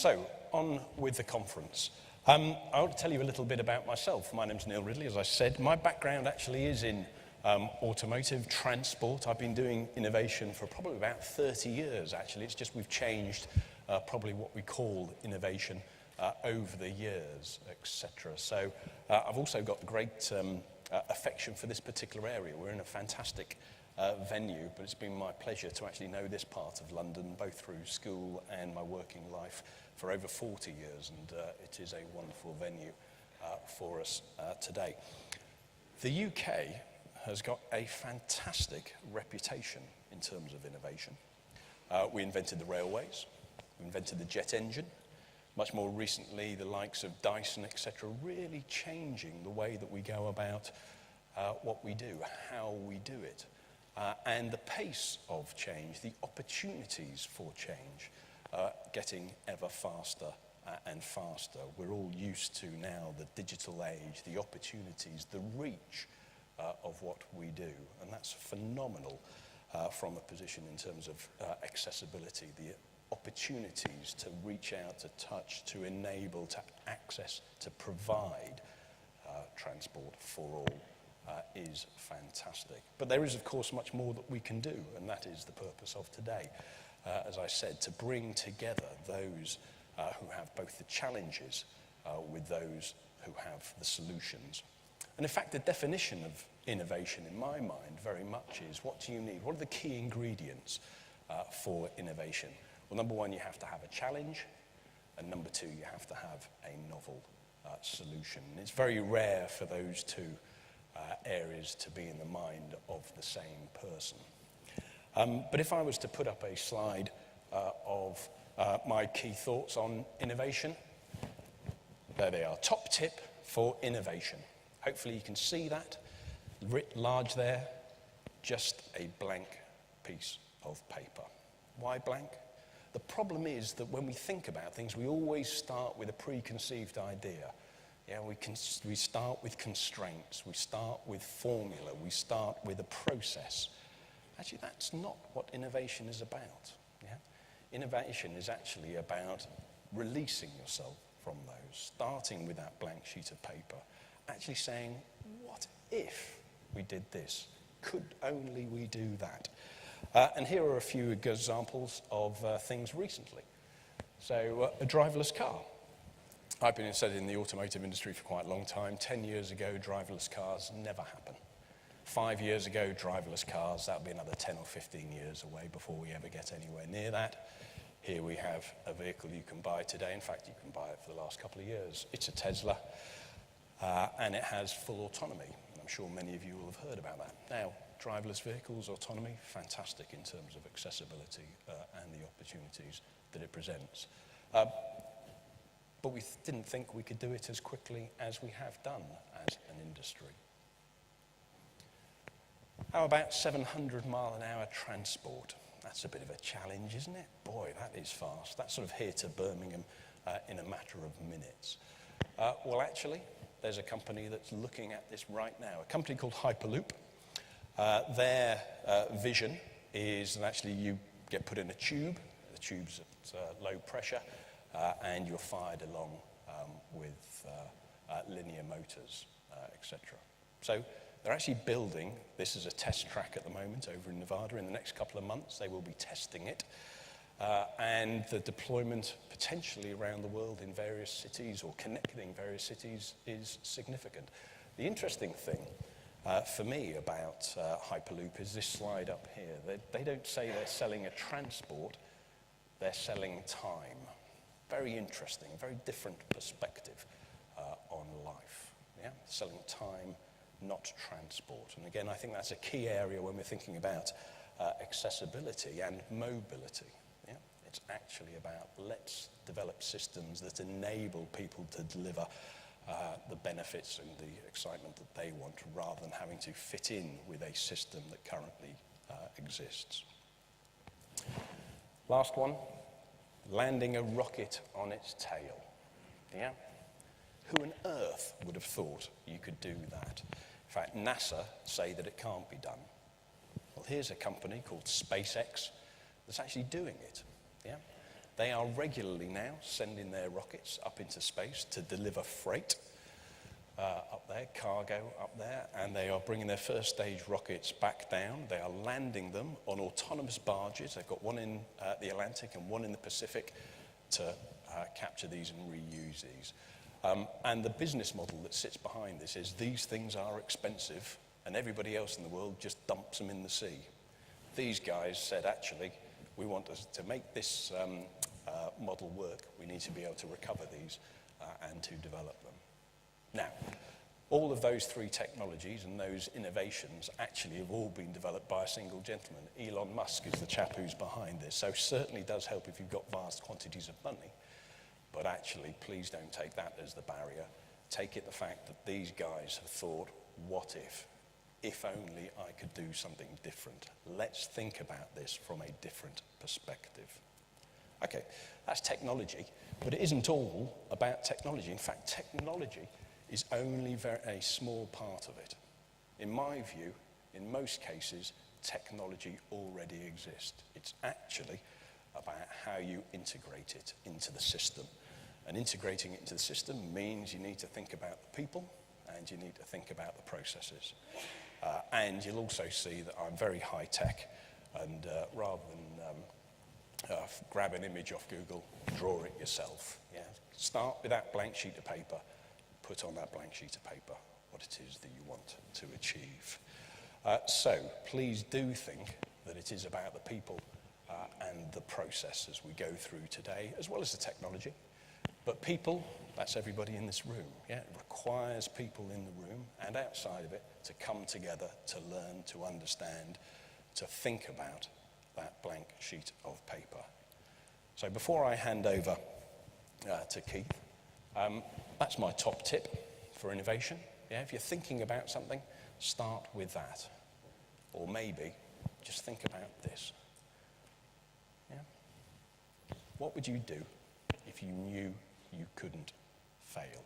So, on with the conference. I want to tell you a little bit about myself. My name's Neil Ridley, as I said. My background actually is in automotive transport. I've been doing innovation for probably about 30 years, actually. It's just we've changed probably what we call innovation over the years, etc. So I've also got great affection for this particular area. We're in a fantastic venue, but it's been my pleasure to actually know this part of London, both through school and my working life for over 40 years, and it is a wonderful venue for us today. The UK has got a fantastic reputation in terms of innovation. We invented the railways, we invented the jet engine, much more recently the likes of Dyson, etc., really changing the way that we go about what we do, how we do it. And the pace of change, the opportunities for change, getting ever faster and faster. We're all used to now the digital age, the opportunities, the reach of what we do. And that's phenomenal from a position in terms of accessibility, the opportunities to reach out, to touch, to enable, to access, to provide transport for all. Is fantastic. But there is, of course, much more that we can do, and that is the purpose of today. As I said, to bring together those who have both the challenges with those who have the solutions. And in fact, the definition of innovation, in my mind, very much is, what do you need? What are the key ingredients for innovation? Well, number one, you have to have a challenge, and number two, you have to have a novel solution. And it's very rare for those two areas to be in the mind of the same person. But if I was to put up a slide of my key thoughts on innovation, there they are. Top tip for innovation. Hopefully you can see that, writ large there, just a blank piece of paper. Why blank? The problem is that when we think about things, we always start with a preconceived idea. Yeah, we start with constraints, we start with formula, we start with a process. Actually, that's not what innovation is about. Yeah? Innovation is actually about releasing yourself from those, starting with that blank sheet of paper, actually saying, what if we did this? Could only we do that? And here are a few examples of things recently. So, a driverless car. I've been in the automotive industry for quite a long time. 10 years ago, driverless cars never happen. 5 years ago, driverless cars, that'll be another 10 or 15 years away before we ever get anywhere near that. Here we have a vehicle you can buy today. In fact, you can buy it for the last couple of years. It's a Tesla, and it has full autonomy. I'm sure many of you will have heard about that. Now, driverless vehicles, autonomy, fantastic in terms of accessibility and the opportunities that it presents. But we didn't think we could do it as quickly as we have done as an industry. How about 700 mile an hour transport? That's a bit of a challenge, isn't it? Boy, that is fast. That's sort of here to Birmingham in a matter of minutes. Well, actually, there's a company that's looking at this right now, a company called Hyperloop. Their vision is that actually you get put in a tube. The tube's at low pressure. And you're fired along with linear motors, etc. So they're actually building, this is a test track at the moment over in Nevada. In the next couple of months, they will be testing it. And the deployment potentially around the world in various cities or connecting various cities is significant. The interesting thing for me about Hyperloop is this slide up here. They don't say they're selling a transport, they're selling time. Very interesting, very different perspective on life. Yeah? Selling time, not transport. And again, I think that's a key area when we're thinking about accessibility and mobility. Yeah? It's actually about let's develop systems that enable people to deliver the benefits and the excitement that they want, rather than having to fit in with a system that currently exists. Last one. Landing a rocket on its tail. Yeah? Who on earth would have thought you could do that? In fact, NASA say that it can't be done. Well, here's a company called SpaceX that's actually doing it. Yeah? They are regularly now sending their rockets up into space to deliver freight up there, cargo up there, and they are bringing their first stage rockets back down. They are landing them on autonomous barges. They've got one in the Atlantic and one in the Pacific to capture these and reuse these. And the business model that sits behind this is these things are expensive and everybody else in the world just dumps them in the sea. These guys said, actually, we want to make this model work. We need to be able to recover these and to develop them. Now, all of those three technologies and those innovations actually have all been developed by a single gentleman. Elon Musk is the chap who's behind this, so certainly does help if you've got vast quantities of money. But actually, please don't take that as the barrier. Take it the fact that these guys have thought, what if only I could do something different? Let's think about this from a different perspective. Okay, that's technology, but it isn't all about technology. In fact, technology is only a small part of it. In my view, in most cases, technology already exists. It's actually about how you integrate it into the system. And integrating it into the system means you need to think about the people and you need to think about the processes. And you'll also see that I'm very high tech, and rather than grab an image off Google, draw it yourself. Yeah? Start with that blank sheet of paper. Put on that blank sheet of paper what it is that you want to achieve. So please do think that it is about the people and the process as we go through today, as well as the technology. But people, that's everybody in this room. Yeah? It requires people in the room and outside of it to come together, to learn, to understand, to think about that blank sheet of paper. So before I hand over to Keith, that's my top tip for innovation. Yeah, if you're thinking about something, start with that. Or maybe just think about this. Yeah? What would you do if you knew you couldn't fail?